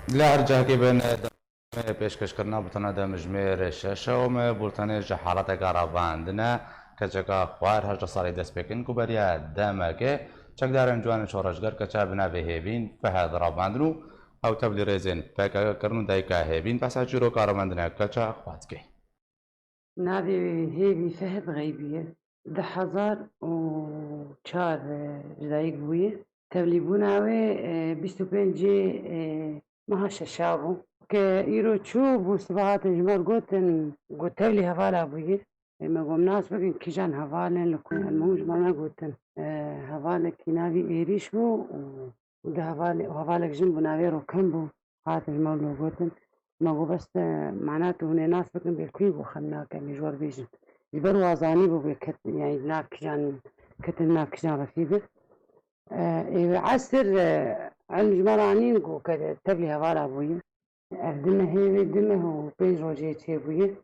لا هرجع كي بين پیشکش کردن بتونه دمجمیر شش و ما بولتنی جهالت گرافاندنه که جگه خوار هر جساری دست بکن کو بریا دم که چک دارن جوان شورشگر که چه بنا به هبین فهد رافاندنو او تبلی رزین پک کرنو دایکا هبین پس اجرو کارمندنه که چه خواد که نادي هيبي فهد غيبية 1004 جدايق بوية تبلي بوناوي بيستوبنجي مها ششابو كإيرو تشوب وسبعات جمال قوت تبلي هفالا بوية ما قوم ناس بقين كيجان هفالين لكم المهم جمالنا قوتن هفالك ناوي إيريش بو وده هفالك جنبو ناوي رو كمبو هات جمال لو قوتن ما هو بس معناته هنا ناس بكن بالكوي وخلنا كان يجور بيجن يبرو وازاني بو بكت يعني ناك جان كتن ناك جان رفيقه عسر علم جمرانين قو كده تبلي هوالا بويه أردنا هي دمه وبين روجي تيبويه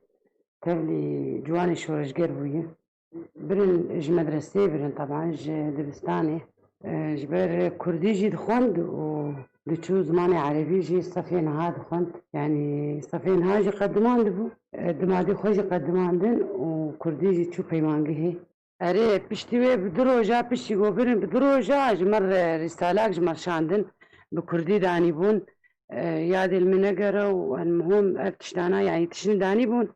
تبلي جواني شورش بويه برن ج مدرسة برن طبعا ج دبستاني جبر كردي جي دخوند و دتشو زماني عربي جي صفين هاد دخوند يعني صفين هاجي قدمان دبو دمادي خوجي قدمان دن وكردي جي تشو بيمانجي هي أري بشتوي بدروجا بشتي برن بدروجا جمر رسالة جمر شاندن بكردي داني بون يادي المنقرة والمهم افتشتانا يعني تشن داني بون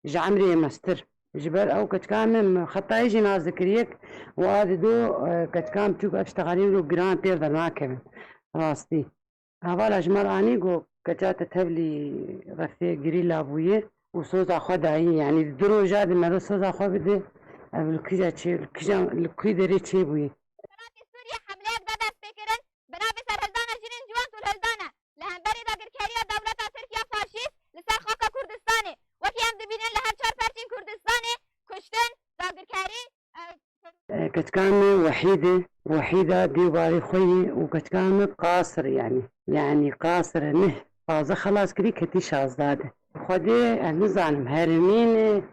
جعمري مستر جبر او كتكام خطاي جي ناز ذكريك وهذا دو كتكام تشوف اشتغالين له جران بير الماكبن راستي هذا اجمر اني جو كتات تبلي رفي جريلا ابويه وصوت اخو داي يعني درو جاد ما صوت اخو بده الكيجا تشي الكيجا الكيدري تشي بوي سوريا حملات بدأت فكرا بنابي سرهلدانا جنين جوان طول هلدانا لهمبري دا قركاريا دولة تركيا فاشيست لسر خاكا كردستاني وكي هم دبينين لهر چار پرچين كردستاني كشتن دا قركاري كتكام وحيدة ديواري خوي وكتكام قاصر يعني قاصر نه فازة خلاص كري كتي شازداده خودي نزانم هرمين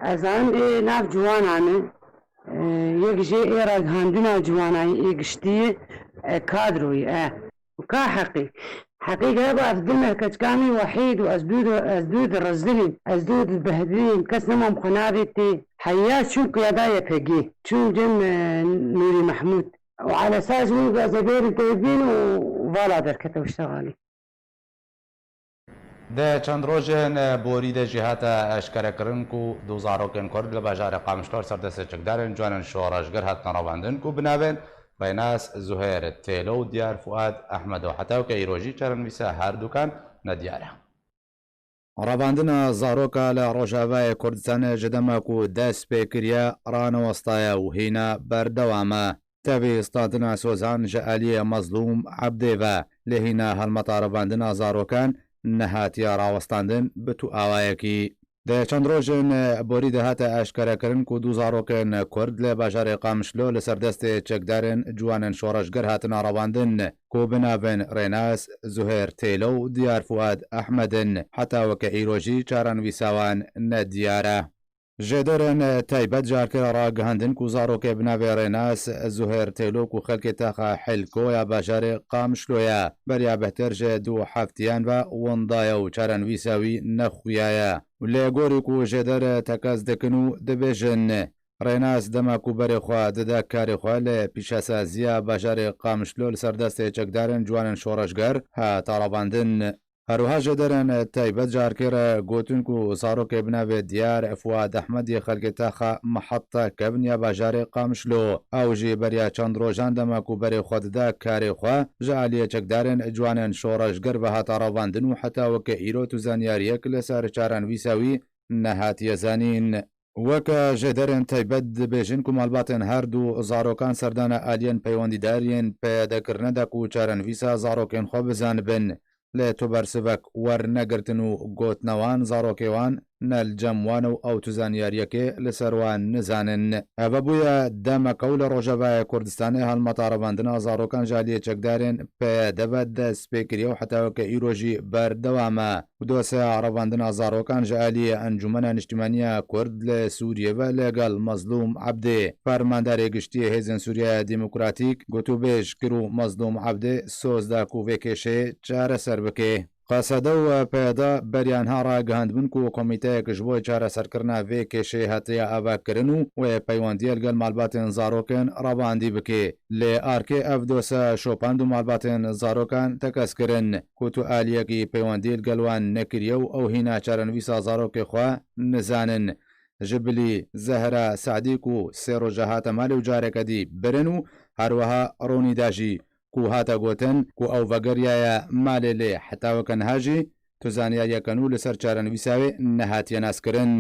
ازان ناف جوانانه یک جي إيراد هاندنا جوانا يقشتي كادروي وكا حقيقة بعض الدمر كتكامي وحيد وأزدود الرزلين أزدود البهدلين كسنمهم قنابتي حيات شو قيادايا بهجي شو جن نوري محمود وعلى أساس نبقى زبير طيبين وفالا دركته واشتغالي ده چند روزن بورید جهت اشکره کردن کو دوزاروکن کرد لباجار قامشتار سردست چکدارن جوانن شورشگر هات نراوندن کو بنابن بیناس زهیر تیلو دیار فؤاد احمد و حتی که ایروجی چرن ویسا هر دوکان ندیاره ڕەباندنە زارۆکە لە ڕۆژاوای کوردستان ژدەمە و دەست پێکریە ڕانەوەستایە و هینە بەردەوامە تەوی ستادنا سۆزان ژە ئەلیە مەزلوم عەبدێڤە لە هینە هەڵمەتە ڕەباندنە زارۆکان نەهاتیە ڕاوەستاندن بتو ئاوایەکی دە چەند ڕۆژن بۆری دەهاتە ئاشکارەکردن و دوو زارۆکن کورد لە باژارێ قامشلۆ لە سەردەستێ چەکدارن جوانن شۆڕەشگەر هاتنە ڕەواندن کۆ بناوێن ڕێناس زوهێر تێلە و دیار فواد ئەحمەدن حتاوەکە ئیرۆژی چارەنویساوان نەدیارە ژێدەرن تایبەت جارکە ڕاگەهاندن و زارۆکێ بناوێ ڕێناس زوهێر تێلۆک و خەلکێ تاخە حلکۆیە باژارێ قامشلۆیە بەریا بەهتر ژێ دوو هەفتیان بە وەندایە و چارەنویساوی نەخویایە لێ گۆرێک و ژێدەرە تەکەس دەکەن و دەبێژن ڕێناس دەماک و بەرێخوا دەدا کارێخوا لە پیشەسازیە باژارێ قامشلۆ لە سەردەستێ چەکدارن جوانن شۆڕەشگەر هاتاڕەباندن هەروها ژێدەرن تایبەت جارکێرە گوتنک و ساڕۆکێ بناوێ دیار فواد ئەحمەدی خەلکێ تاخە مەحەتە کەبنیا باژارێ قامشلۆ ئاوژی بەریا چەند ڕۆژان دەماک و بەرێخوا دەدا کارێخوا ژە عالیە چەکدارن جوانن شۆڕەشگەر بە هاتاڕەباندن و حتاوەکە ئیرۆت و زانیاریەک لەسەر چارەنویساوی نەهاتیە زانین وەکە ژێدەرن تایبەت دەبێژن و ماڵباتن هەردوو زارۆکان سەردانە ئالیەن پەیوەندیداریên پێدەکردنەدەک و چارەنویسا زارۆکێن خۆ بزانبن لە تۆبەرسڤک وەرنەگرتن و گۆتنەوان زارۆکێوان نەلجەموان و ئەو توزانیاریەکێ لەسەروان نزانن ئەvە بووە دەمەکە و لە ڕۆژەڤایە کوردستانی هەڵمەتە ڕەباندنە زارۆکان ژالیە چەکدارێن پێدەبەت دەست پێکریە و حتاوەکە ئیرۆژی بەردەوامە و دۆسە ڕەباندنە زارۆکان ژالیە ئەنجومەنە نیشتیمانیە کورد لە سووریەوە لەگەڵ مەزلوم عەبدێ فەرماندارێ گشتیە هێزن سووریای دیموکراتیک گوتوبێژ کرد و مەزلوم عەبدێ سۆزدا و vê kêşeyê çareser bike. قەسەدە و پێدا بەریانها ڕاگەاندبوون و کۆمیتەیەکش بۆی چارەسەرکردنا vê کێشەی هەتەیە ئاواکردن و وێ پەیوەندیە لەگەڵ مالباتێن زارۆکن ڕەباندی بکێ لێ ئارکێ ئەف دۆسە شۆپاند و مالباتێن زارۆکان تەکەسکردن کووت و ئالیەکی پەیوەندی لەگەڵوان نەکریە و ئەو هینا چارەنویسا زارۆکێ خوا نزانن ژبلی زەهرە سعدیک و سێ ڕۆژە هاتە مالی و جارێکەدی برن و هەروەها ڕۆنی داژی کو هاتە گوتن کو ئەو ڤەگەریایە مالێ لێ حتاوەکەن هاژی تو زانیاریەکەن و لەسەر چارەنویساوێ نەهاتیە ناسکردن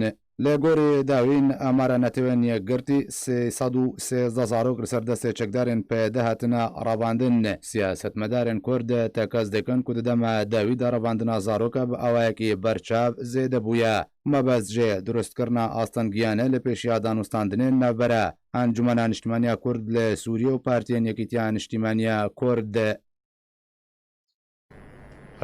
لە گۆری داوین ئامارە نەتەوێن یەکگرتی 313 زارۆک لەسەر دەستێ چەکدارێن پێدە هاتنە ڕەباندن سیاسەتمەدارên کورد تەکەس دەکەن کو دەدەمە داویدا ڕەباندنا زارۆکە بە ئاوایەکی بەرچاو زێدە بووە مەبەستژێ دروستکردنا ئاستەنگیانە لە پێشیا دانوستاندنێن ناوبەرە ئەنجومەنە نیشتیمانیا کورد لە سووریە و پارتیە یەکیتیان نیشتیمانیا کورد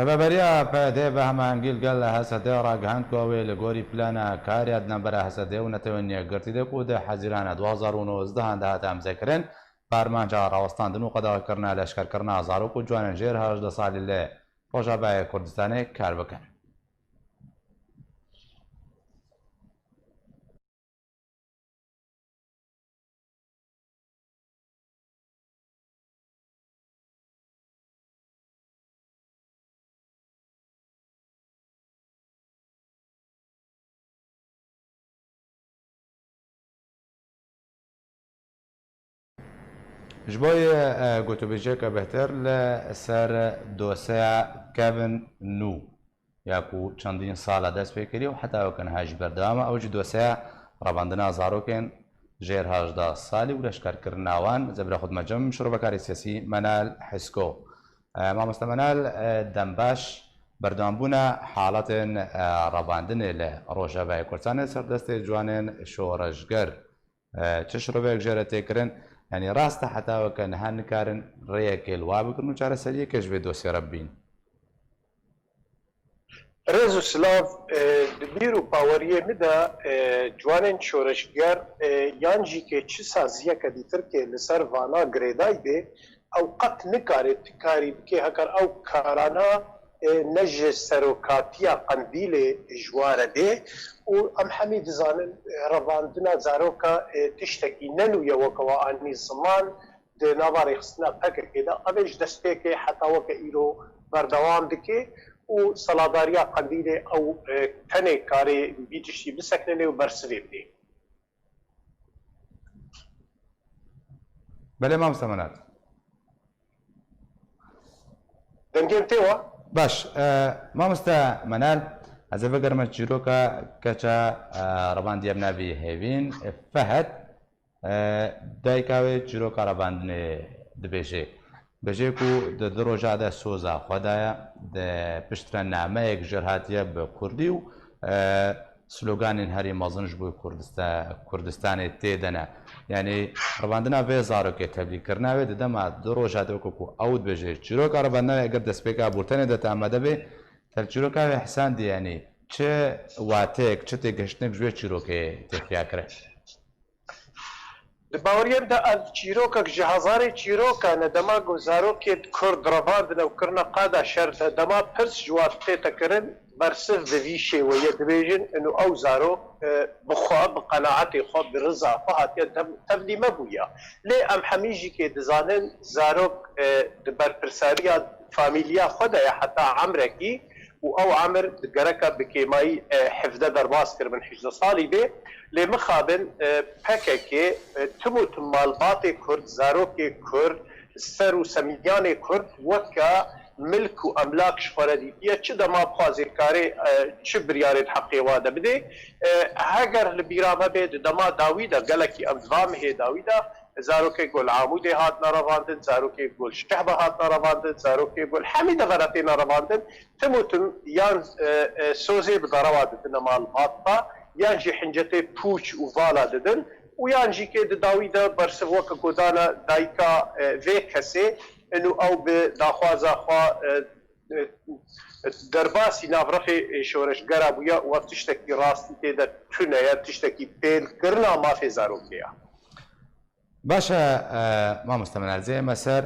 ڕێبەریە پێدێ بە هەمانگیل گەل لە هەسەدێ ڕاگەهاندکەوێ لە گۆری پلانە کاریات نەبەرە هەسەدێ و نەتەوە نیەگرتی دێک و دە حەزیرانە 2019 هەنداهات ئەمزەکردن پارمانجا ڕاوەستاندن و قەداغاکردنا لەشکەرکردنا زارۆک و جوانە ژێر 18 ساڵی لێ ڕۆژاوای کوردستانی کار بکەن. ji bo gotûbêjeka bihter li ser dosya Kevin Nû ya ku çandîn sala dest pê kiriye û heta wekin ha ji berdewama ew jî dosya rebandina zarokên jêr 18 salî û leşkerkirina wan zebira xwe dimecem şirovekarê siyasî Menal Hisko. Mamoste Menal dembaş berdewambûna haletên rebandinê li Rojavayê Kurdistanê ser destê ciwanên şoreşger çi şirovek jê re têkirin yani ڕاستە حتاوەکە نەها نکارن ڕێیەکێ وا بکردن و چارەسەریەکەش بێ دۆسیێرە ببین. ڕێز و سلااف بیر و پاوەریە مدا جوانên شۆرەشگەر یانجیکێ çi saziyeke dîtirkê li ser vana girêdayî bê ew qet nikare tikarî bike hekar ew karana ne ji serokatiya qendîlê ji ware dê û em hemî dizanin revandina zaroka tiştekî nenûye wekewa anî ziman di nava rêxistina pekekê de ev ê ji destpêkê heta weke îro berdewam dike û saladariya qendîlê ew tenê karê vî tiştî biseknenê û bersivê bidê. Belê mamoste Menal. Dengên tê wa? باش مامۆستا مەنال ez ê vegerme çîroka keça rebandiya bi navê Hêvîn Fehet dayika wê çîroka rebandinê dibêje. Bêje ku di di roja de soza xwe daye di piştre nameyek jêr hatiye bi Kurdî û sloganên herî mezin ji bo Kurdistanê tê de ne. Yani rebandina vê zarokê tevlîkirina wê di dema di roja de wekû ku ew dibêje çîroka rebandina wê eger destpêka bortenê de te amade bê çîroka wê hesandî yanî çi watêk çi têgihiştinek ji wê çîrokê têxiya kire. Di baweriyem de ev çîrokek ji hezarê çîroka ne dema zarokê Kurd revandin ew kirina qada şer de dema pirs ji wan tê tekirin bersiv di vî şêweyê dibêjin û ew zarok bi xwe bi qenaetê xwe bi riza xwe hatiye tevlîme bûye. Lê em hemî jî kê dizanin zarok di berpirsariya famîliya xwe de ye heta emrekî û ew emir di gereka bi kêmayî hevde derbas kiribin 18 salî bê lê mixabin pekekê tim û tim malbatê Kurd zarokê Kurd ser û semîyanê Kurd weka milk û emlak ji xwe re dîtiye çi dema xwazêkarê çi biryarên heqê wa de bidê heger li bîra me bê di dema dawî de gelekî em divamihê dawî de zarokê Gul Amûdê hatine revandin, zarokê Gul Şehbe hatine revandin, zarokê Gul hemî devera têne revandin tim û tim yan sozê bi derawa didin malbatda yan jî hincetê pûç û vala didin û yan jî kê di dawî de bersiv weke godana dayika vê kesê û ew bi daxwaza xwe derbasî navrexê şoreşgera bûye û ev tiştekî rastî tê de tune ye tiştekî pêlkirina mafê zarokê ye. باشە مامۆستا مەنال زێمە سەر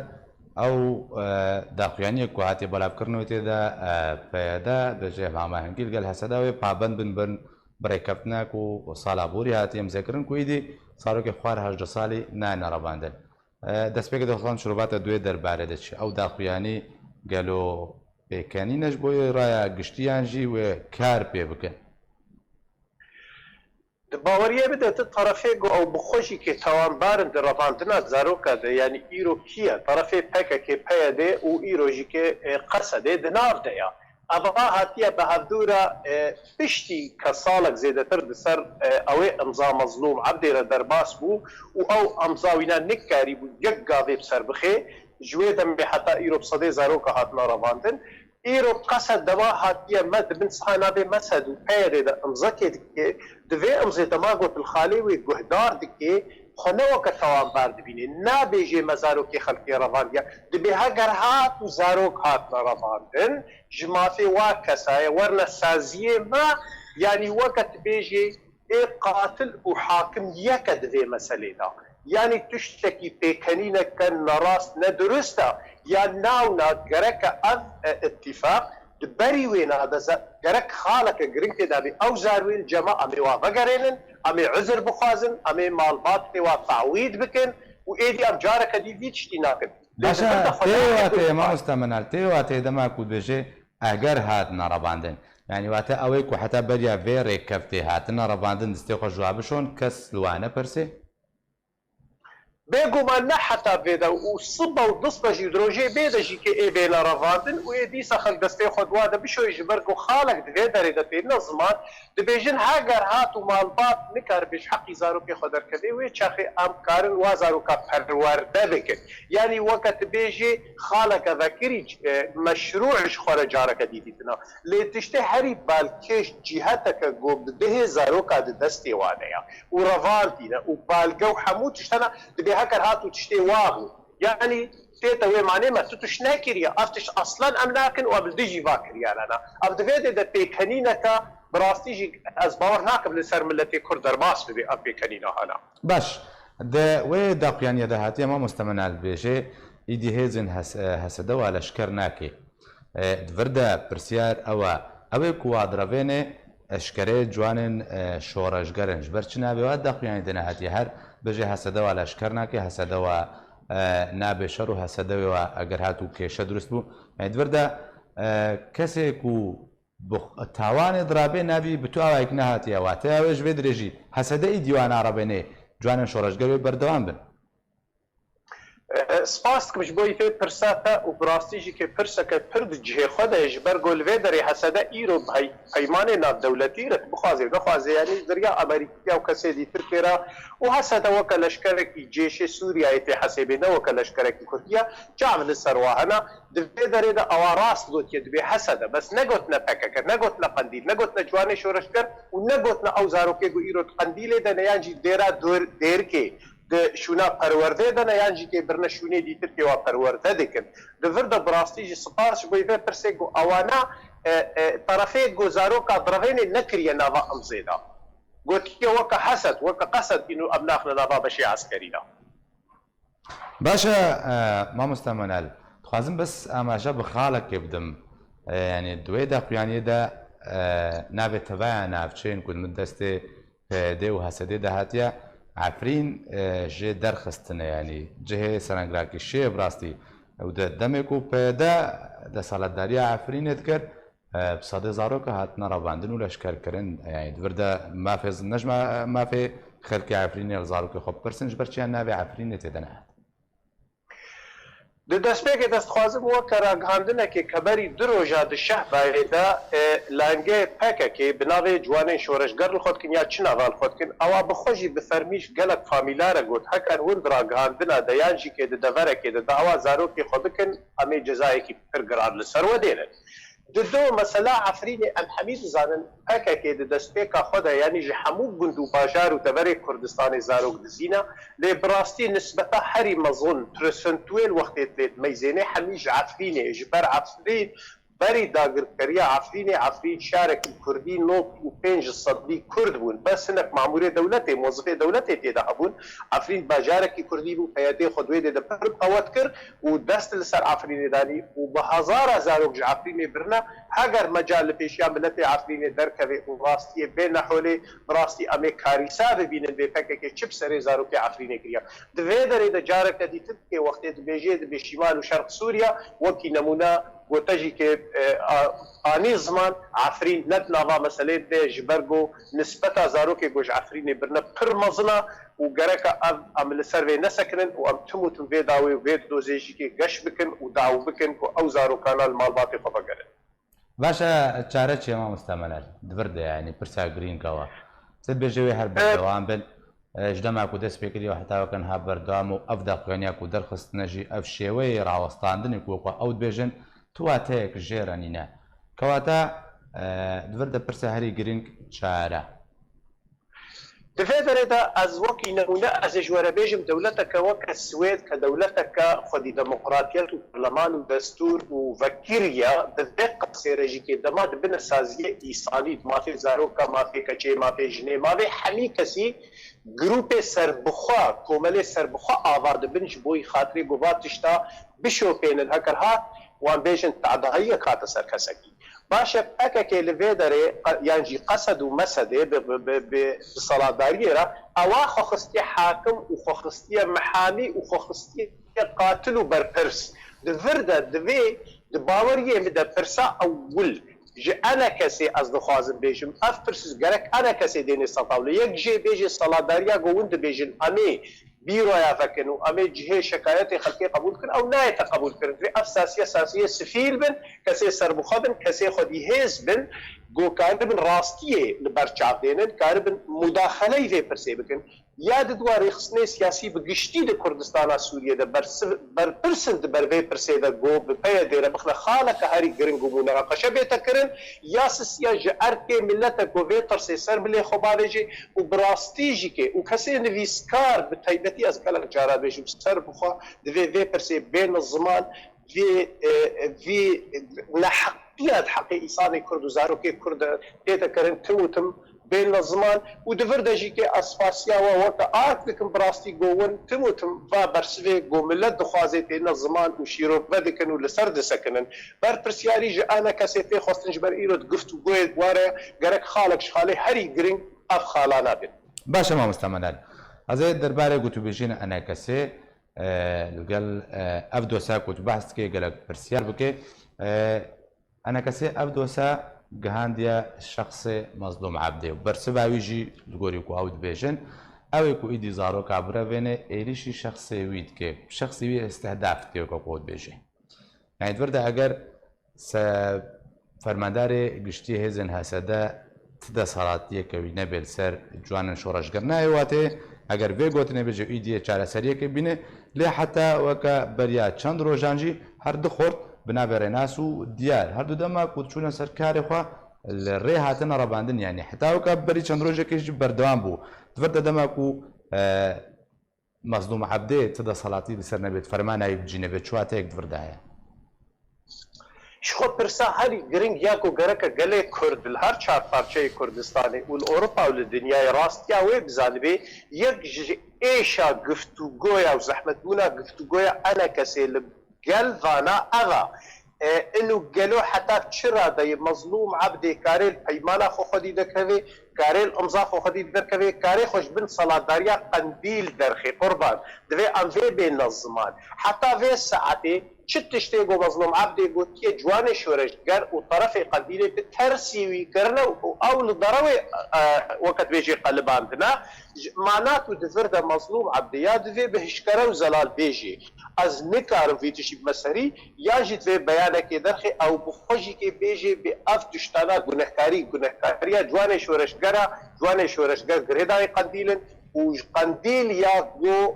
ئەو داخوایانیە کو هاتی بەڵاوکردنەوە تێدا پێدا بەژێ هاماهەنگی لەگەڵ هەسەداوێ پابند بن بڕێکەوتنەک و ساڵابووری هاتی ئەمزێکردن کویدی ساڵۆکی خوار هەژدە ساڵی نانەڕەباندن دەستپێکە دەخڵان شروباتە دوێ دەربارە دەچێت ئەو داخوایانی گەلۆ پێکەنی نەش بۆی ڕایە گشتیانژی وێ کار پێ بکەن باوەریە بدەێتە تەرەفێک و ئەو بخۆشی کێ تاوانبارن دەڕەباندنا زارۆکە دە ینی ئیرۆ کیە تەرەفێ پەکەکێ پەیە دێ و ئیرۆژی کێ قەسە دێ دناردەیە ئەبغا هاتیە بە هەردوورە پشتی کە ساڵک زێدەتر دەسەر ئەوەی ئەمزا مەزلوم عەبدێرە دەرباس بوو و ئەو ئەمزاوینە نکاری بوو یەک گاوێ بسەر بخێ ژوێ دەمبێ حتا ئیرۆ سەدەی زارۆکە هاتنە ڕەباندن ئیرۆ قەسە دەوا هاتیە مە دبن سحانابێ مەسەد و پەیەرێدە ئەمزەکێ دکێ دوێ ئەمزێ دەماگۆت الخالێ وێ گوهدار دکێ خۆنەوەکە تاوانبار دبینێ نابێژێ مە زارۆکی خەڵکی ڕەڤاندیە دەبێ هەگەر هات و زارۆک هاتنە ڕەڤاندن ji mafê wa kesayê werne saziyê me yanî weke dibêjê ê qatil û hakim yeke divê meselê da yanî tiştekî pêkenîneke nerast nedurist e ya nawna gereke ev ittifaq di berî wê nadeze gerek xaleke giring tê dabî ew zarwên cema em ê wa vegerênin em ê uzr bixwazin em ê malbatê wa tawîd bikin û êdî em careke dî vî tiştî nakin تێواتێ مامۆستا منال تێواتێ دەما کو دێژێ ئەگەر هاتنە ڕەباندن یعنی واتە ئەوەی کو حتا بەریا vê ڕێککەفتێ هاتنە ڕەباندن دەستێ خۆ جواب بشۆن کەس لوانە پرسێ بێگومان نە حتا بێدە و سبە و دەستبەژی درۆژێ بێدەژی کە ئێ بێنە ڕەڤاندن و ێ دیسە خەڵک دەستێ خۆدوا دەبیشۆی ji ber ku xalek divê derê de pêdine ziman dibêjin heger hat û malbat nikar bêj heqî zarokê xwe derkevê wê çaxê em karin wa zaroka perwerde bikin yanî weke dibêjê xaleke vekirî meşrû ji xwe re careke dîdîtina lê tiştê herî balkêş cîheteke gom dibihê zaroka di destê wan ya û revandîne û balge û hemû tiştena dibê heker hat û tiştê wa bû yanî tête wê manê me tu tiş nekiriye ev tiş aslan em nakin û ev li dijî vakiriyana ev divê dê de pêkenîneka bi rastî jî ez bawer nakim li ser milletê Kurd derbas bibe ev pêkenîna hena باش wê daqiyaniye de hatiye mamosta minal bêjê îdî hêzên hesede wa leşker nakê divir de pirsiyar ew ew ê ku wa direvêne eşkerê ciwanên şoreşgerin ji ber çi nabê wa daqiyanî de nehatiye her bêjê hesede wa leşker nakê hesede wa nabê şer û hesede wê wa eger hat û kêşe durist bû divir de kesê ku تاوانê dirabê navî bi tu awayek nehatiye wate ew ji vê dirêjî hesede î dîwan arabênê ciwanên şoreşger wê berdewam bin سپاس dikim ji bo îfê pirsa te û bi rastî jî kê pirseke pir di cihê xwe de ji ber ku li vê derê hesede îro peymanê navdewletî re bixwaze nexwaze yanî ziriya Amerîkîya û kesê dî Tirkiye re û hesede weke leşkerekî cêşê Sûriyayê tê hesêbê ne weke leşkerekî Kurdiya çav li ser wa hene di vê derê de ewa rast gotiye dibê hesede bes negotine pekeke negotine qendîl negotine ciwanê şoreşger û negotine ew zarokê ku îro qendîlê de ne yan jî dêra dêrkê şûna perwerdê de ne yan jî kê birine şûnê dîtir kê wa perwerde dikin divir de bi rastî jî spas ji bo vê pirsê ku ewana terefê ku zaroka direvênê nekiriye nava emzê da gotiye weke hesed weke qesed îno em naxine nava beşê eskerî da باشە مامۆستا منال دixwazim bes ئاماژە bi xalekê bidim yanî دوێ daqiyaniye de navê tevaya navçeyên ku min destê pêdê û hesedê de hatiye عفرین جێ دەرخستنە ینی جهێ سەرنگراکی شێ بڕاستی ئەو دەمێک و پێدا دەسەڵاتداریە عفرینێت کرد سەدە زارۆکە هاتنە ڕەباندن و لەشکارکردن دووردە مافێز نەژمە مافێ خەلکی عفرینێ زارۆکی خۆ بپرسن ji ber çiyan navê عفرینê tê de nehat Di destpêkê destxwazim weke ragihandinekê keberî du roja di şehbayê de langê pekekê bi navê ciwanên şoreşger li xwe dikin ya çi nava li xwe dikin ewa bi xwe jî bi fermî ji gelek famîlare got heker hûn di ragihandina de yan jî kê di deverekê de di ewa zarokê xwe dikin em ê cezayekî pir giran li ser we dênin di do mesela Efrînê em hemî dizanin pekekê di destpêka xwe de yanî ji hemû gund û bajar û deverê Kurdistanê zarok dizîne lê bi rastî nisbeta herî mezin prosentuêl wextê tê meyzênê hemî ji Efrînê ji ber Efrîn بەری داگیرکاریە عفرین شارێکی کوردی 95% کورد بوون بەس هەنێک مامورێ دەولەتێ مۆزفێ دەولەتێ تێدا هەبوون عفرین باژارێکی کوردی بوو پەیادەی خۆدوێ دێدە پڕ قەوەت کرد و دەست لەسەر عفرینێدانی و بە هەزارە زارۆک عفرینێ برنە هەگەر مەجال لە پێشیان ملەتێ عفرینێ دەرکەوێ و ڕاستیە بێ نەحۆلێ ڕاستی ئەمێ کاریسا ببینن بێ پەکێکێ چ سەرێ زارۆکی عفرینێ کریە دوێ دەرێ دە جارێکە دیتر کێ وەختێ دبێژێ دەبێ شیمال و شەرق سووریا وەکی نەمونە گۆتەژی کێ ئانی زمان عفرین نەت ناوا مەسەلێ دێ ji ber got nisbeta zarokê goj Efrînê birine pir mezin e û gerek e em li ser vê nesekinin û em tim û tim vê dawê vê dozêjîkê geş bikin û daw bikin ku ew zarokana li malbatê xwe vegerin. باشە چارە چێ مامۆستا مەلال دبردە یعنی پرسا گرینگەوە چ بێژەوەی هەر بەردەوام بن ژدەماک و دەست پێکردیەوە هەتاوەکەن ها بەردەوام و ئەف داقیانیاک و دەرخستنەژی ئەف شێوەی ڕاوەستاندنی وەکوە ئەو دبێژن تواتەیەک ژێرەنینە کەواتە دبردە پرسە هەری گرنگ چارە Divê derê de ez wekî nemûne ez ê ji we re bêjim dewleteke weke Swêd ke dewleteke xwedî demokratiyet û parleman û destûr û vekiriya di vê qesê re jî kê dema dibine saziyê îsanî mafê zaroka mafê keçê mafê jinê mafê hemî kesî grûpê serbixwe komelê serbixwe ava dibin ji bo xatirê gova tişta bişopênin heker hat wan bêjin tadahiyek hate ser kesekî باشه پکه li vê derê yan jî qesed û mesedê bi saladdariyê re ewa xwexistiye hakim û xwexistiye mehamî û xwexistiye qatil û berpirs di vir de divê di baweriyê min de pirsa ewil ji ene kesê ez dixwazim bêjim ev pirsiz gerek ene kesê dêne setawle yek jê bêjê saladdariya govin dibêjin emê بیرویا فکن و امی جهه شکایت خلقی قبول کن او نه قبول کن و اساسیه سفیل بن کسی سربخابن کسی خودی هز بن گو کاربن راستیه لبرچاو دینن کاربن مداخله وی پرسی بکن یاد دواری خصنه سیاسی بگشتی د کردستان سوریه د بر پرسند بر وی پرسی د گو به پی دیره بخله خاله که هری گرنگ و مناقشه بیت کرن یا سیا جرت ملت کو وی ترسی سر بلی خبارجی و براستیجی که و کسی نویسکار به تایبتی از کلا جارا بجم سر بخوا د وی پرسی بین الزمان وی لحقیت حقی انسان کرد و زاروکی کرد دیتا کرن توتم بین الزمان و دور دجی که اسفاسیا و وقت آرک دکن براستی گوون تموتم و برسوی گوملت دخوازی تین الزمان و شیروک بدکن و لسر دسکنن بر پرسیاری جا انا کسی تی خواستنج بر ایرود گفت و گوید واره گرک خالک شخاله هری گرنگ اف خالانا بین باشە مامۆستا مەلال ئەزێ دەربارەی گوتوبێژینە ئەنا کەسێ لەگەڵ ئەف دۆسا کوت بەحث بکەی گەلک پرسیار بکەی ئەنا کەسێ ئەف دۆسا گەهاندیە شخصێ مەزلوم عەبدێ و بەرسەباویژی لگۆری کو ئەو دبێژن ئەوێ کو ئیدی زارۆکا برەڤێنێ ئێریشی شخصێ وی دکێ شخصی وی ئێستهداف دکێکە کۆ دبێژێ یعنی دووەردە ئەگەر فەرماندارێ گشتی هێزن هەسەدە دەسەڵاتیەکەوی نەبێت سەر جوانن شۆڕەشگەر نایواتێ ئەگەر بێ گوتنێ بێژە ئیدیە چارەسەریەکە بینێ لێ حتا وەکە بەریا چەند ڕۆژانجی هەردوو خۆرت بنابێڕێناس و دیار هەردوو دەما کوچوونە سەر کارێخوا لە ڕێ هاتنە ڕەباندن یانی حتاوەکە بەری چەند ڕۆژێکیش بەردەوام بوو دووەردە دەماک و مەزلوم عەبدێ چ دەسەڵاتی لەسەر نەبێت فەرمانایی بجینە بێت چواتەیەک دووردایە شخو پرسا هری گرنگ یا کو گرک گله کرد هر چهار پارچه کردستانی و اروپا و دنیای راستیا و بزانبه یک ایشا گفتگویا و زحمت بونا گفتگویا انا کسی لگل وانا اغا انو گلو حتی چرا دی مظلوم عبدی کاریل پیمانا خو خودی دکوی کاریل امضا خو خودی دکوی کاری خوش بن صلاداریا قندیل درخی قربان دوی انوی بین الزمان حتی وی ساعتی چت تشتي جو مظلوم عبدي قلت يا جوان شورشگر وطرف قبيله بترسيوي كرنا او لضروي وقت بيجي قلباندنا معناته دفرده مظلوم عبدي يا دفي بهشكره وزلال بيجي از نكار في تشي بمسري ياجي في بيانك درخي او بخوجي كي بيجي باف تشتانا گنهكاري جوان شورشگر غريداي قنديلن وقنديل ياقو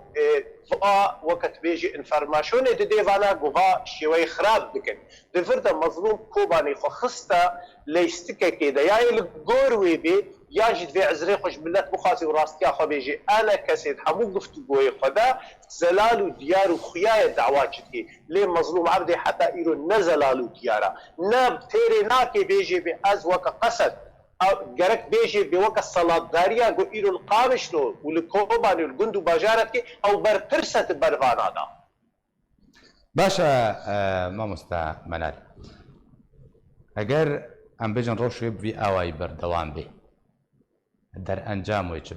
فا وقت بيجي انفرماشون ديفانا قوفا شوي خراب بكن دفردا مظلوم كوباني خستا ليستكا كده يا الجوروي بي ياجد في عزري خوش ملت بخاسي وراستيا خو بيجي انا كسيد حمو قفتو بوي خدا زلالو ديارو خيايا دعواتي ليه مظلوم عبدي حتى ايرو نزلالو ديارا ناب تيري ناكي بيجي باز وكا قصد جرك بيجي بوقت الصلاة داريا قو إيرو القامش له والكوباني والجندو باجارتك أو برترسة برفان هذا. باشا ما مستا منال اگر ام بيجن روشي بي اوای بردوام بي در انجام ويچم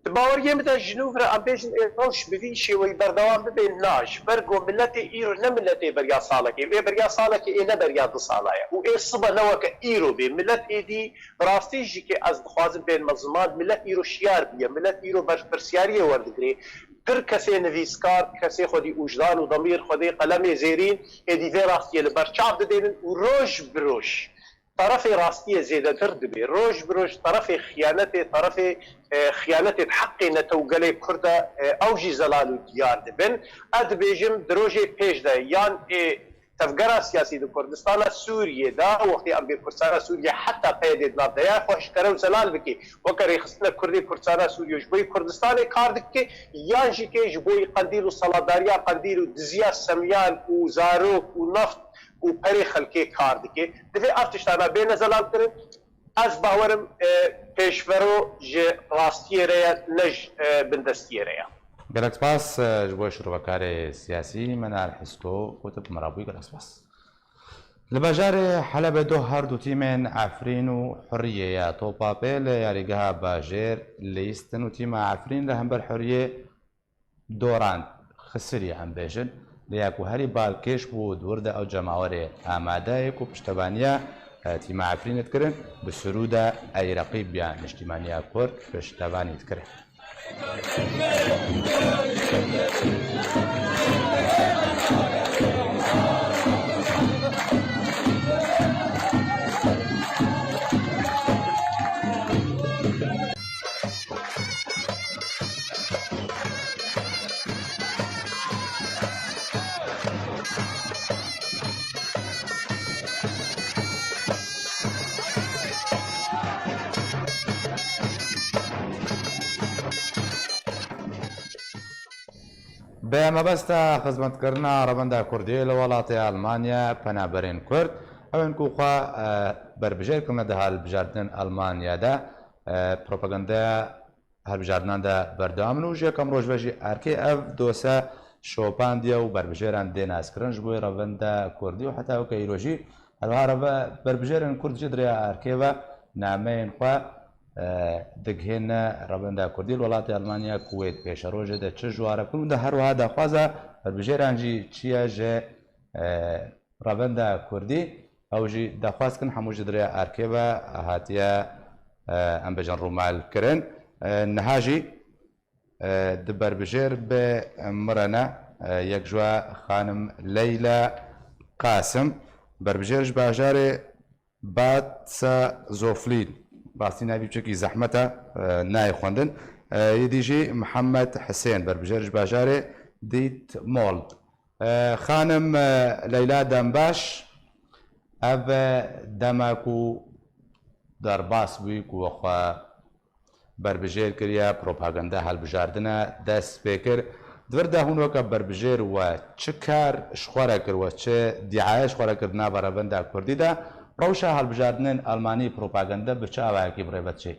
باوریه متى جنوب را امبيجن روش بفي شوي بردوام ببين ناش برقو ملتي ايرو نملتي بريا صالك اي بريا صالك اي نبريا دصالايا و اي صبا نوك ايرو بي ملت اي دي راستيجي كي از خوازم بين مظلومات ملت ايرو شيار بي ملت ايرو برسياريه وردغري در كسي نفيسكار كسي خدي وجدان وضمير خدي قلمي زيرين اي دي في راستيه لبرشاب ددين وروش بروش طرف راستيه زياده دردبي روج بروج طرف خيانته طرف خيانته حقي نتوغلي كرده اوجي زلالو ديار دبن اد بيجم دروجي بيج ده يان تفكر سياسي دو كردستان سوريا دا وقت ام بكردستان سوريا حتى قيد ناب ده خوش كرو زلال بكي وكري خصنا كردي كردستان سوريا جبوي كردستان كاردك يانجي كي جبوي قنديل الصلاداريا قنديل دزيا سميان وزاروك ونفط و پری خلکی کار دکی دفعه افتشتانا بین زلال کرن از باورم پیشورو جه راستیه ریا نج بندستیه ریا گلک سپاس جبوی شروع بکار سیاسی منال حسکو کتب مرابوی گلک سپاس لباجار حلب دو هر دو تیمن عفرین و حریه یا توپا پیل یاریگها باجر لیستن و تیم عفرین لهم بر حریه دوران خسری هم بیشن لیاکو هری بالکش بود ورده او جماوره آماده کو پشتبانیا تیم عفرینت کرن بسروده ای رقیب بیان اجتماعیا کرد پشتبانیت کرن به مبستا خدمتکردنا ربنده کردی لولات آلمانیا پنابرین کرد اوین کو خوا بربجر کنه ده حال بجاردن آلمانیا ده پروپاگاندا هر بجاردن ده بردام نوجه کم روز بجی ارکی اف دوسه شوپاندیا و بربجران دین اسکرنج بوی ربنده کردی و حتی او که ایروجی هر بربجران کرد جدری ارکی و نامین خوا دگهن ربنده کردی ولات آلمانیا کویت پیش روزه ده چه جواره کنون ده هر وها دخوازه بربجرانجی چیه جه ربنده کردی او جی دخواز کن همو جدری ارکی و هاتیه ام بجن رومال کرن نهاجی دبر بجر به مرنا یک جوا خانم لیلا قاسم بربجرش باجار باتسا زوفلین راستی نبی بچکی زحمته نای خوندن یدیجی محمد حسین بربجرش باجار دیت مولد خانم لیلا دنباش او دماکو در باس بوی کو خو بربجیر کریا پروپاگاندا هەڵبژاردنە دەست پێکرد دوردا هونوکە بربژێر و چ کار شخوارە کرد و چ دیعایە شخوارەکردنا بەڕێبەندا کوردیدا ڕەوشە هەڵبژاردنن ئەڵمانی پروپاگاندا بچ ئاوایەکی بڕێبەت چێ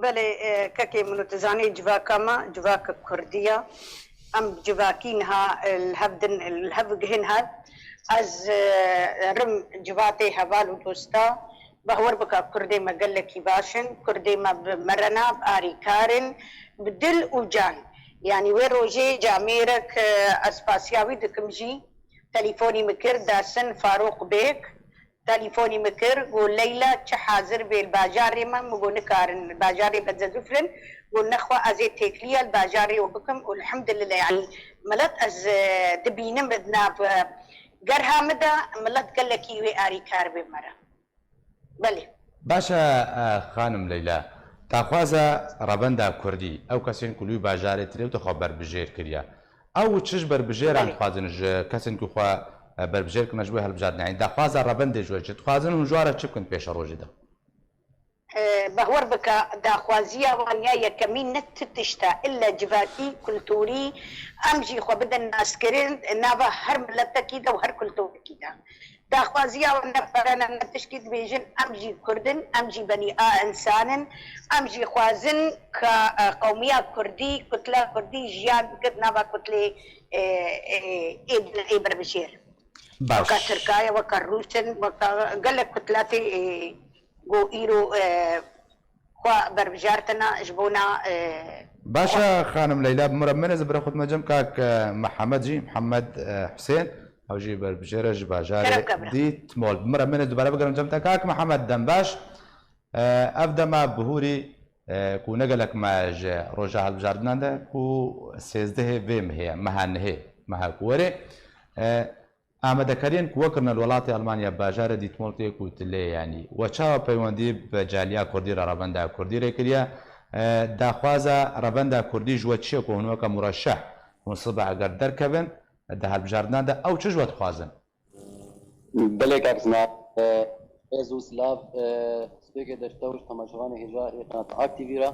بله كاكي منتزاني جواكما جواك كردية أم جواكينها الهبجهن هاد از رم جواتي هبالو دوستا بهور بكا كردي مقلكي باشن كردي ما مرنا بآري كارن بدل وجان يعني وين روجي جاميرك اسباسياوي دكمجي تليفوني مكر داسن فاروق بيك تليفوني مكر وليلى حاضر بالباجاري ما مقول نكارن الباجاري بتزدفرن والنخوة ازي تكلية الباجاري وبكم والحمد لله يعني ملت از دبينم بدنا قرها مدى ملت قال لك يوي اري كار بمرة بلي باشە خانم لەیلا تاخوازە ڕەبەندا کوردی ئەو کەسێن کولوی باژارێت ترێتە خۆ بربژێر کردە ئەو چش بربژێران خوازنژ کەسن کوخوا بربژێر کنەژبووی هەڵبژاردنین داخوازە ڕەبەندێ ژۆرچێت خوازن و ژوارە چ بکەن پێشە ڕۆژێدا بهور بکە داخوازیە وانیا یەکەمین نەتتشتا إلا جڤاتی کولتوری ئەمژی خۆ بدەن ناسکردن ناوە هەر ملەتەکیدا و هەر کولتورێکیدا داخوازیە نەفەرەنە نەتشکی دبێژن ئەمژی کوردن ئەمژی بەنی ئینسانن ئەمژی خوازن کە قەومیە کوردی کوتلە کوردی ژیان کرد ناوە کوتلێ ئێ بربژێر وەکە ترکایە وەکە رووسن وەکە گەلێک کوتلاتی گۆ ئیرۆ خوا بربژارتنە ژبوونا باشە خانم لەیلا بمرە منە زبرە خودمەجەم کاک محەممەدجی محەممەد حوسێن ئەوژی بربژێرەش باژارە دیت مۆل بمرە منە دوبارە بگەرم جەمتە کاک محەممەد دەم باش ئەف دەما بهوری کو نەگەلەکماژ ڕۆژە هەڵبژاردناندا و سێزدەهێ vێم هەیە مەهانهەیە مەهاکوەرێ ئامادەکاریان کووەکردنە وڵاتی ئەڵمانیا باژارە دیتمۆڵتێک و تلێ ینی وەچاوە پەیوەندی بە جالیا کوردی لە ڕەبەندا کوردی ڕێکردە داخوازە ڕەبەندا کوردی ژوە چیە کۆهنوەکە مڕەشەح منسڵ بە ئەگەر دەرکەبن دە هەڵبژاردناندا ئەو چ ژوە دخوازن بلێ کاکسنا ez û Slav spêkê deştewş temaşevanê hêja êxanat aktivîra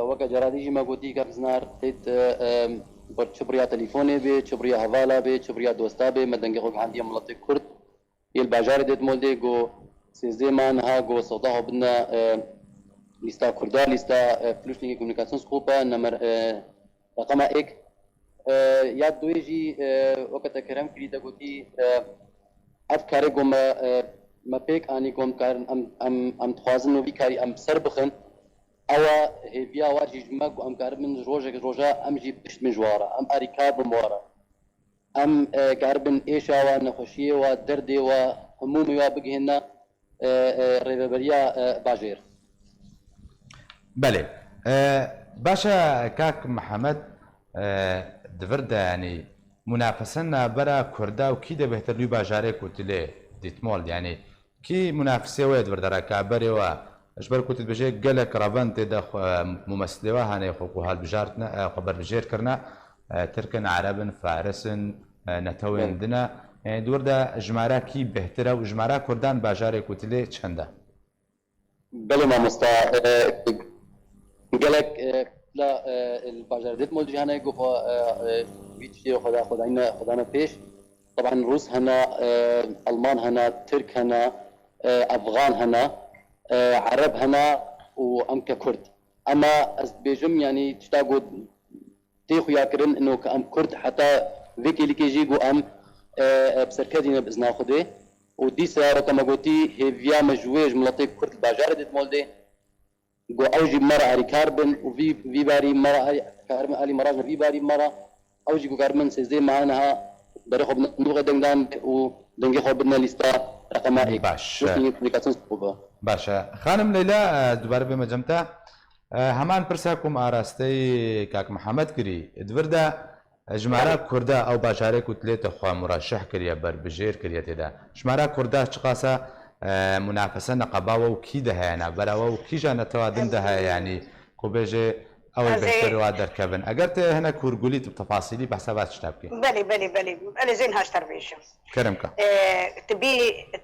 weke caradî jî me gotî kevznar têt çibriya telîfonê bê çibriya hevala bê çibriya dosta bê me dengê xwe gihandiya miletê Kurd yê bajarê dêt moldê got sêzdê man ha got sewda xwe bidine lîsta Kurda lîsta Flûştîngê Komûnîkasyons Skopa nemer reqema êk ya doyê jî weke te kerem kirî te gotî ev karê got me pêk anî got em dixwazin û vî karî em ser bixin ewa hêviya wa jî ji me ku em karibin ji rojek roja em jî pişt min ji wara em erîkar bin wara em karibin êşa wa nexweşiyê wa derdê wa hemûmê wa bigihîne rêveberiya bajêr بەێ باشە کاک محەممەد دڤردا ینی منافەسە نابەرە کووردا و کی دەبێتە لوی باژارێک کوتلێ دیتمۆڵ ینی کی منافسێوەیە دووردەرە کابەرەوە ژبەر کوتت بژێ گەلێک ڕەبەن تێدا ممەسلەوە هەنێ خۆکو هەڵبژاردنە خەبەربژێرکردە ترکن عربن فارسن نەتەوێندنە دووردە ژمارە کی بهترە و ژمارە کوردان باژارێک کوتلێ چەندە بلێ مامۆستا gelek la bajar dit mol jihana go vîtişê xwedana pêş طبعا Rûs hene Alman hene Türk hene Afgan hene Arab hene û em ke Kurd ama ez dibêjim yanî tişta got tê xuya kirin ino ke em Kurd heta vê kêlikê jî got em bi serketîne bi izna Xwedê û dîsa weke me gotî hêviya me ji wê ji miletê Kurd bajarê dit mol dê got ew jî me re erîkar bin û vî barî me re karibin alî me rajin vî barî me re ew jî got karibin sêzdê mehan ha berê xwe bidin nûxê dengdan û dengê xwe bidine lîsta reqema êk komûnîkasyons Skopa باشە خانم لەیلا دووبارە بێمە جەمتە هەمان پرسا کوم ئاراستەی کاک محەممەد کردی دوردا ژمارە کووردا ئەو باژارێک وتلێتە خوا مڕەشەح کردە بربژێر کردە تێدا ژمارە کووردا چ قاسە منافەسە نەقەباوە و کی دەهێنا بەرەوە و کیژانەتەوە دن دەهەیە ینی کو بێژێ ئەوەی بهتروا دەرکەبن ئەگەر تێ هەنە کورگولی تفاصیلی بەسە باس شتا بکەین بەێ زین هاشتر بێشم کەرمکە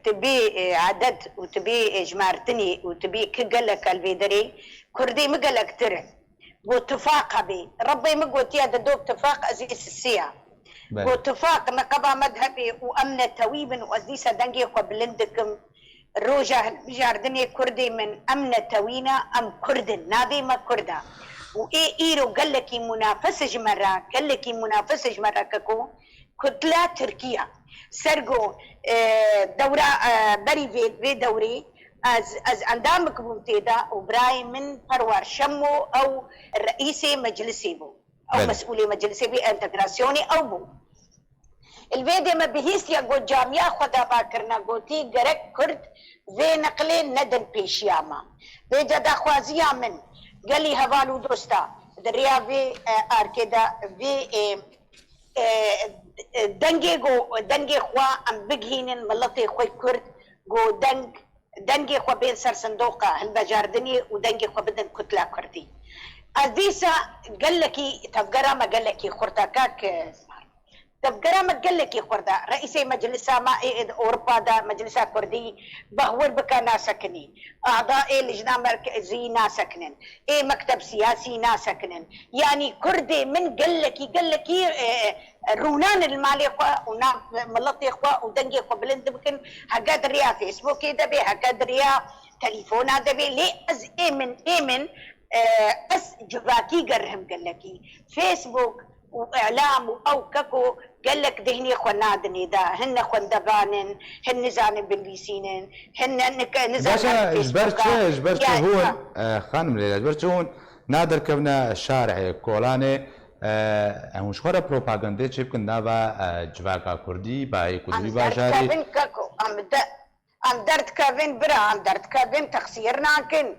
تبی عدد و تبی ژمارتنی و تبی کە گەلەکە لێدەرێ کوردی مگەلەکترن بۆ تفاقە بێ ڕبی مگوتیە دەدۆ تفاق ئەزی سسیە بۆ تفاق نەقەبا مەذهبێ و ئەم نەتەوی بن و ئەزیسە دەنگێ خۆ بلندکم ڕۆژە هەڵبژاردنێ کوردی من ئەم نەتەوینە ئەم کوردن نابێمە کوردە و ئیرۆ گەلێکی منافەسش مەرە گەلێکی منافەسش مەرەکەکۆ کوتلا تورکیا سەرگۆ دەورە بەری vê دەورێ ez endamik bûm têda û birayê min Perwer Şemo ew reîsê meclisê bû ew mesûlê meclisê bê entegrasyonê ew bû li vê dê me bihîstiya got camiya xwe dabakirina gotî gerek Kurd vê neqilê nedin pêşiya me bêca daxwaziya min gelî heval û dosta di rêya vê arkê de vê dengê xwe em bigihînin miletê xwe Kurd got deng دنگی خو بین سر صندوقه هالبجاردني ودنگی خو بدن كتله كردي ازيسا قال لك تفقرا ما قال لك خرطه كاك تفقرا ما قال لك خرطه رئيس مجلسها ما اوروبا دا مجلسها كردي بهور بكا ناسكنين اعضاء اللجنه المركزيه ناسكنين مكتب سياسي ناسكنين يعني كردي من قال لك رونان المالي خوا ونام ملطي خوا ودنجي خوا بلند بكن هكذا ريا فيسبوك دبي هكذا ريا تليفون دبي لي از ايمن اس جباكي قرهم قال لك فيسبوك واعلام او ككو قال لك دهني خنادني دا هن خندبانن هن نزان بلبيسينن هن نزان باشا جبرت هون خانم ليلى جبرت هون نادر كبنا الشارع كولاني همش خورا بروباغندا چه بکن ناوا جواکا کردی با کردی باجاری ام درد كافين برا ام درد كافين تخسير ناكن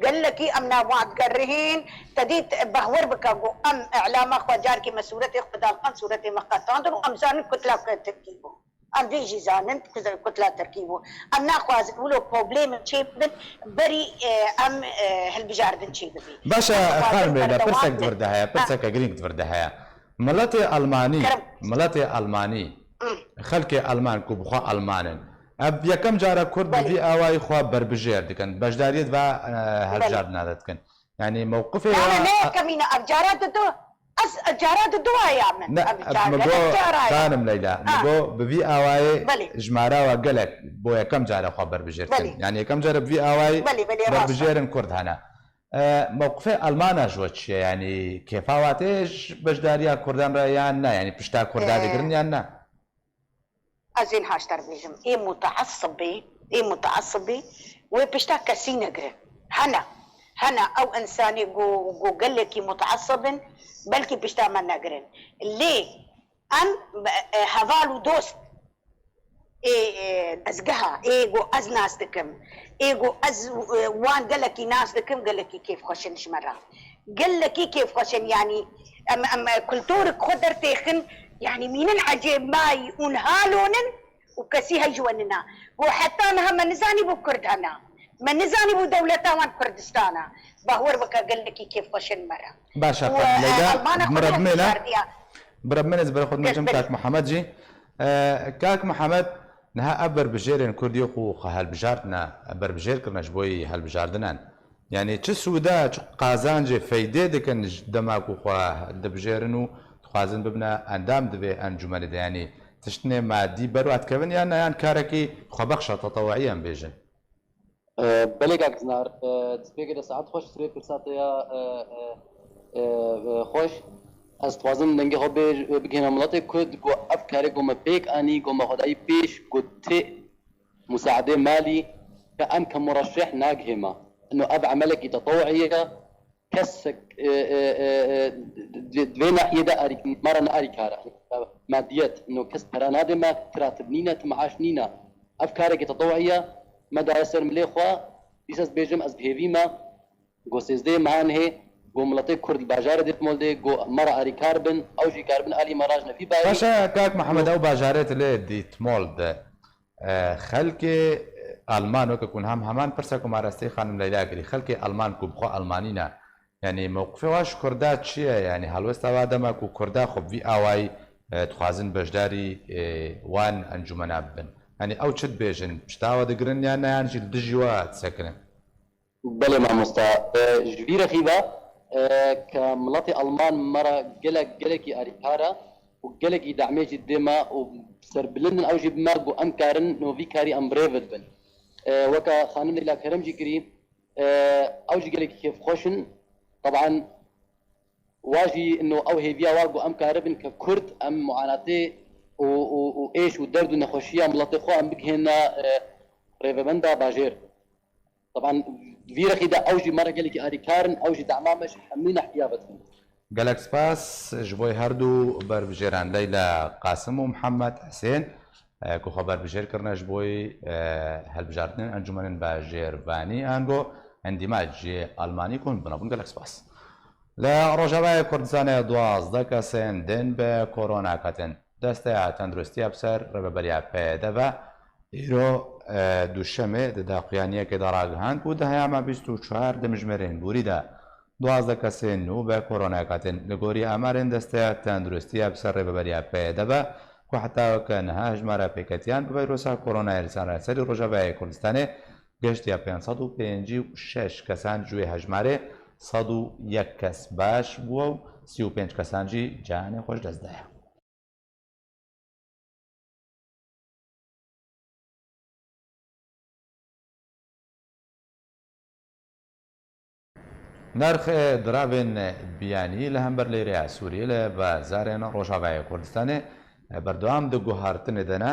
قال لك امنا وعد قرهين تديت بهور بكاغو ام اعلام اخو جاركي مسورة اقتدال صورة مقاطعان ام زان كتلة تركيبو ام ديجي زان كتلة تركيبو ام ناخواز ولو بروبليم تشيبن بري ام هالبجاردن تشيبن باشا خانم ليلى برسك دفردها برسك اقرينك دفردها ملاتي الماني خلقي المان كو بخوا المانن اب یکم جاره کرد بی آوای خواب بربجیر دکن بجداریت و هالجار نادتکن يعني موقفي انا ليه كمينة ابجارات دو ابجارات دو يا من ابجارات خانم ليلى مگو بفي آواي جمارا وقلك بو يكم جاره خواب بربجیر يعني يكم جاره بفي آواي بربجيرن كرد هنا موقفي المانا جوتش يعني كيفاواتيش بجداريا كردان رأيان يعني بشتا كردان دقرن يعني ازين هاشتر بيجم متعصبي وبيشتاك كسينة قرن هنا او انساني جو قال لك متعصب بلكي بيشتا ما نقرن ليه ام هذالو دوست ازقها جو از ناس دكم جو از وان قال لك ناس دكم قال لك كيف خشن شمرة قال لك كيف خشن يعني ام كلتورك خدر تيخن يعني مين العجيب ماي ونهالونن وكسيها جواننا وحتى انها ما نزاني بو كردانا ما نزاني بو دولتا وان كردستانا بهور بكا قال لك كيف قشن مرة باشا بربمنا زبر خد من كاك محمد جي كاك محمد نها ابر بجيرن كردي خو هالبجارتنا ابر بجير كرنا جبوي هالبجاردنان يعني تش سودا قازانجي فايده دكن دماكو خو دبجيرنو خوازن ببنا اندام دبي انجمن يعني تشتني مادي بروات كفن يعني كاركي خبخشه تطوعيا بيجن بلي كاك زنار تسبيك ساعات خوش سري فرصاتيا خوش از خوازن دنگه خو بگینا ملت کد گو افکاری گو مبیک اني گو مخدای پیش گو ت مساعده مالي كأم كمرشح ناجهما انه اب عملك تطوعيه كسك دوی ناحیه دا اری مرن اری کاره مادیت انه کس پراناده ما تراتب نینا تمعاش نینا افکاره که تطوعیه مدارسر ملی خوا بیساس بیجم از بهیوی ما گو سیزده مهان هی گو ملطه کرد باجاره دیت مولده گو مرا اری کاربن او جی کاربن آلی مراج نفی بایی باشا كاك محمد او باجارات لي ديت مولد خلقي المان وكون همان برسكو مارستي خانم ليلى قري خلقي المان كو بخو المانينا يعني موقفي واش كردات شيء يعني هلوستا وادما كو كردا خب في اواي تخازن بجداري وان انجمنا بن يعني او تشد بيجن بشتاوا دقرن يعني دجوات سكنن بله ما مستا جبيره خيبه كملطي المان مره قلقي اريكارا وقلقي دعمي جدما وسربلن او جيب مارغو امكارن نو في كاري امبريفد بن وكا خانم ليلى كرم جيكري او جي قلقي كيف خوشن طبعا واجي انه او هيفيا واقو ام كاربن ككرد ام معاناتي وايش ودرد نخوشيه ملطي خو ام بكهنا ريفبندا باجير طبعا فيرخي دا اوجي مره قال لك اريكارن اوجي دعمامش حمينا احتيابتهم قالك سباس جبوي هردو بربجيران ليلى قاسم ومحمد حسين كو خبر بجير كرنا جبوي هالبجارتين انجمن باجير باني انغو اندماج الماني كون بنابون قالك سباس لا رجبای کردستان دوازده کسان دن به کرونا کتن دسته تندرستی ابسر رببریا پیدا و ئیرۆ دووشەمێ دەداخوایانیەکە دەڕاگەهاند و دەهەیامە 24 دەمژمێرێن بوریدا 12 کەسێن و بە کۆڕۆناکاتن لە گۆری ئامارێن دەستەیە تەندروستیە بسەر ڕێبەبەریا پێدەبە و حتاوەکە نەها ژمارە پێکەتیان بە ڤایرۆسا کۆڕۆنای لەسەری ڕۆژاوای کوردستانê گەشتیا 556 کەسان گوێ هەژمارێ 101 کەس باش بووە و 35 کەسانجی جیهانی خۆش دەستدایە. نرخ دراوên بیانی لە هەمبەر لێرەیە سووریە لە بازارên ڕۆژاوای کوردستانê بەردەوام دەگوهارتنê دەنا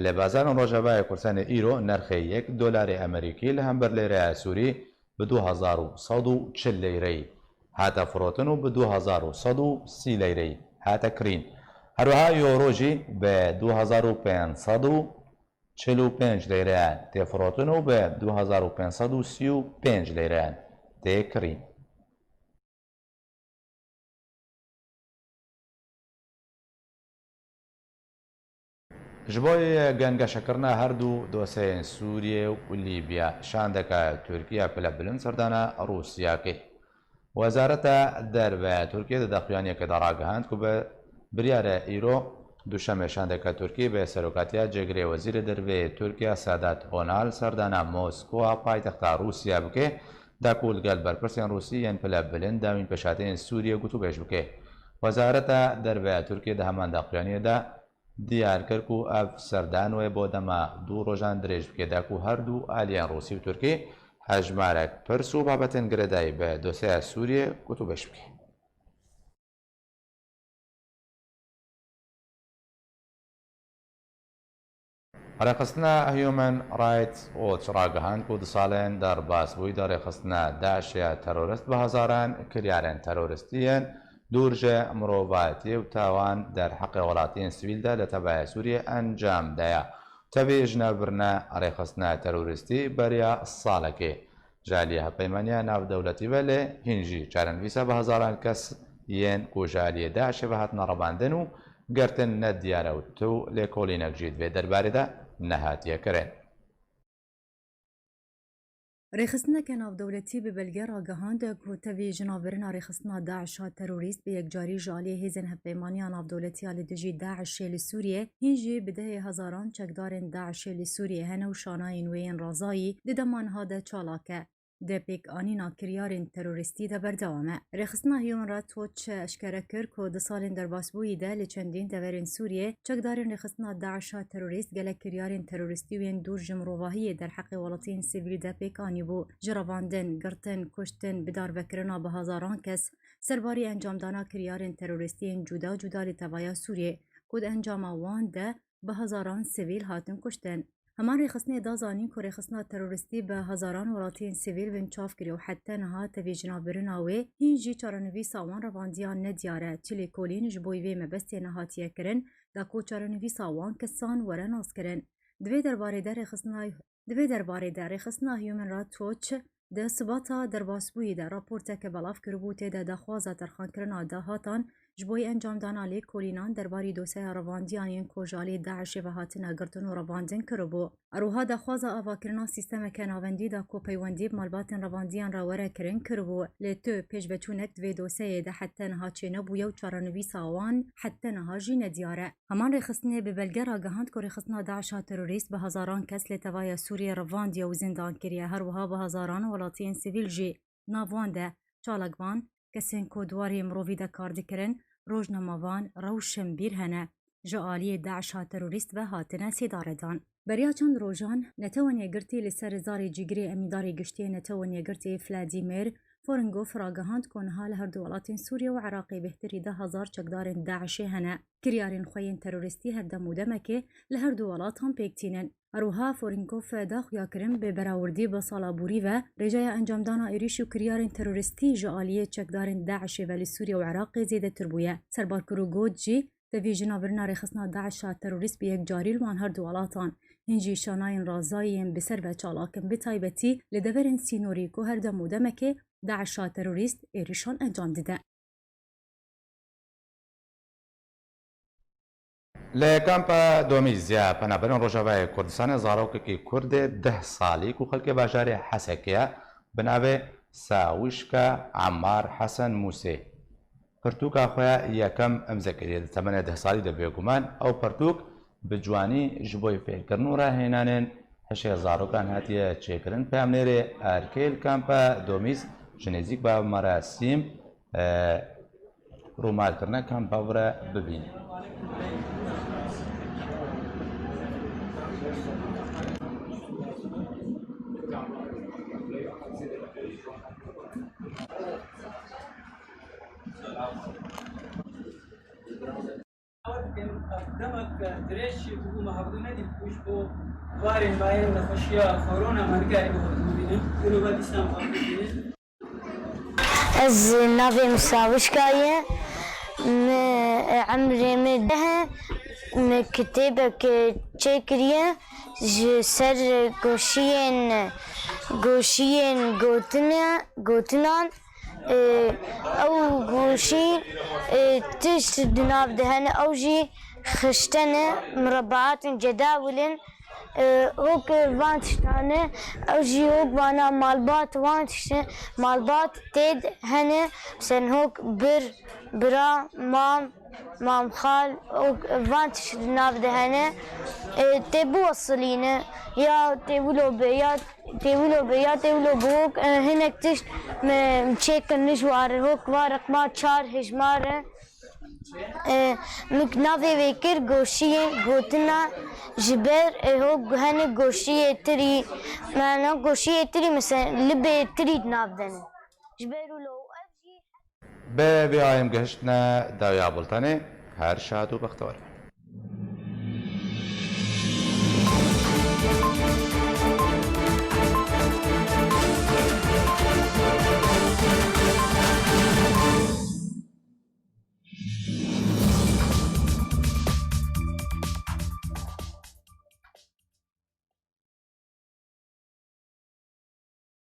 لە بازارên ڕۆژاوای کوردستانê ئیرۆ نرخی $1 ئەمریکی لە هەمبەر لێرەیە سووری بە 2140 لیرەی هاتە فرۆتن و بە 2130 لیرەی هاتە کرین. هەروەها یۆڕۆژی بە 2545 لیرەیان تێفرۆتن و بە 2535 لیرەیان تێکرین. ji bo gengeşekirina herdû doseyên Sûriye û Lîbya şan dike Tirkiye pile bilind serdana Rûsyakê. Wezareta Derve Tirkiye di daxuyaniyekê de ragihand ku bi biryara îro duşemê şan dike Tirkiye bi serokatiya Cegirê Wezîrê Dervê Tirkiye Sedat Onal serdana Moskwa paytexta Rûsya bike da ku li gel berpirsên Rûsî yên pile bilind dawîn pêşateyên Sûriye gotû bêj bike. Wezareta Derve Tirkiye di heman daxuyaniyê de دیار کرد و ئەف سەردانوێ بۆ دەما دوو ڕۆژان درێژ بکێدا و هەردوو ئالیان ڕووسی و تورکی هەژمارێک پرس و بابەتن گرێدای بە دۆسەیە سووریە گوت و بەش بکە. ڕێخستنە هیومن ڕایتس وۆچ ڕاگەهاند و 2 ساڵێن دەرباسبووی دا ڕێخستنە داعشە تەرۆریست بە هەزاران کریارên تەرۆریستیەن دوورژە مرۆڤاتی و تاوان دەرحەقی وڵاتیان سویلدا لە تەبایە سووریە ئەنجامدایە تەبێ ژنەبرنە ڕێخستنە تەرۆریستی بەریا ساڵەکێ ژالیە هەپەیمانیا ناودەوڵەتی بە لێ هینجی چارەنویسە بە هەزاران کەس یەن کوژالیە داعشە بە هاتنە ڕەباندن و گرتن نەدیارە و تو لێکۆڵینەک جیت بێ دەربارەدا نەهاتیەکردن. ڕێخستنەکە ناودەوڵەتی بە بەلگە ڕاگەهاندە گوتەوی ژناڤرنا ڕێخستنا داعشا تەرۆریست بە یەکجاری ژالیە هێزن هەپەیمانیا ناودەوڵەتیە لە دژی داعشێ لە سووریە هینجی بدەیە هەزاران چەکدارên داعشێ لە سووریە هەنە و شانایên wêyên razayî di deman hade çalake de pêkanîna kiryarên teroristî de berdewam e. Rêxistina Human Rights Watch eşkere kir ku di salên derbasbûyî de li çendîn deverên Sûriye çekdarên rêxistina Daişa terorîst gelek kiryarên teroristî yên dûr ji mirovahiyê derheqê welatiyên sivîl de pêkanî bû. Ji revandin, girtin, kuştin, bidarvekirina bi hezaran kes serbarî encamdana kiryarên teroristiyên cuda cuda li tevaya Sûriye ku di encama wan de bi hezaran sivîl hatin kuştin. Heman rêxistinê da zanîn ku rêxistina teroristî bi hezaran welatiyên sivîl bin çav kiriye û heta niha tevî jinavbirina wê hîn jî çarenivîsa wan revandiyan nediyar e. Çi lêkolîn ji bo vê mebestê nehatiye kirin da ku çarenivîsa wan kesan were naskirin. Divê derbarê de rêxistina Human Rights Watch di sibata derbasbûyî de raporteke belav kiribû tê de daxwaza terxankirina dahatan ji bo encamdana lêkolînan derbarî dosyeya revandiyan yên kojalê Daişê ve hatine girtin û revandin kiribû. Eroha daxwaza avakirina sîstemeke navendî da ku peywendî bi malbatên revandiyan re were kirin kiribû. Lê tu pêşveçûnek divê dosyeyê de heta niha çênebûye û çarenivîsa wan heta niha jî nediyar e. Heman rêxistinê bi belge ragihand ku rêxistina Daişa terorîst bi hezaran kes lê tevaya Sûriye revandiye û zindan kiriye. Her wiha bi hezaran welatiyên sivîl jî nav wan de çalakvan kesên ku dwarê mirovî de kar dikirin rojnamavan rewşin bîr hene ji aliyê Daişa terorîst ve hatine sêdaredan. Beriya çend rojan netewaniye girtî li ser zarê cîgirê emîdarê giştiyê netewaniye girtî Vladimir Foringov ragihand ku niha li her du welatên Sûriye û Iraqê bêhtirî 10,000 çekdarên Daişê hene. Kiryarên xwe yên terorîstî her dem û demekê li her du welatan pêktînin. Eroha Foringov daxuya kirin bê berawردî bi salaborî ve rêjeya encamdana êrîş û kiryarên terorîstî ji aliyê çekdarên Daişê ve li Sûriye û Iraqê zêdetir bûye. Serbarkirû got jî tevî jinavbirina rêxistina Daişa terorîst bi yekcarî li wan her du welatan. Hîn jî şanayên razayiyên bi ser ve çalakin bi taybetî li deverên sînorî ku her dem û demekê Daişa terorîst êrîşan encam dide. لە کامپە دۆمیزیا پەنابەرن ڕۆژاوای کوردستانی زارۆکێکی کوردێ 10 ساڵی و خەڵکی باژارێ حەسەکەیە بناوێ ساویشکە عەمار حەسەن موسێ پرتووکە خۆیان یەکەم ئەمزەکەیە تەمەنە 10 ساڵی دەبێگومان ئەو پرتووک بجوانی ji بۆی پێکردن و ڕاهێنانێن هەشێ زارۆکان هاتیە چێکردن پامنێرێ ئەرکێل کامپە دۆمیز ji نێزیک بە مەراسیم ڕوومالکردنە کامپەورە ببینێ. دمك دريش بقوم حافظنا دي بوش بو وارن باين نخشيا كورونا مرقاي بقولين إنه بدي سام حافظين از ناوی مساوشکایه عمری مده کتابك چکریه سر گوشین گوتنان او گوشی تشت دناب دهنه او جي خشتنه مربعات جداول هوك وانتشتانه او جي هوك وانا مالبات وانتشتن مالبات تيد هنه مثلا هوك برا مام خال هوك وانتش دناب دهنه تبو وصلينه يا تبولو بيا تبولو بوك هناك تشت مشيك النجوار هوك وارق ما تشار هجماره ناوی ویکر گوشی گوتنا جبر هوك هنه گوشی تری معنا گوشی تری مثلا لبه تری ناف دنه جبرو لو به بیایم گشتنا داویا بولتانه هر شاد و بختور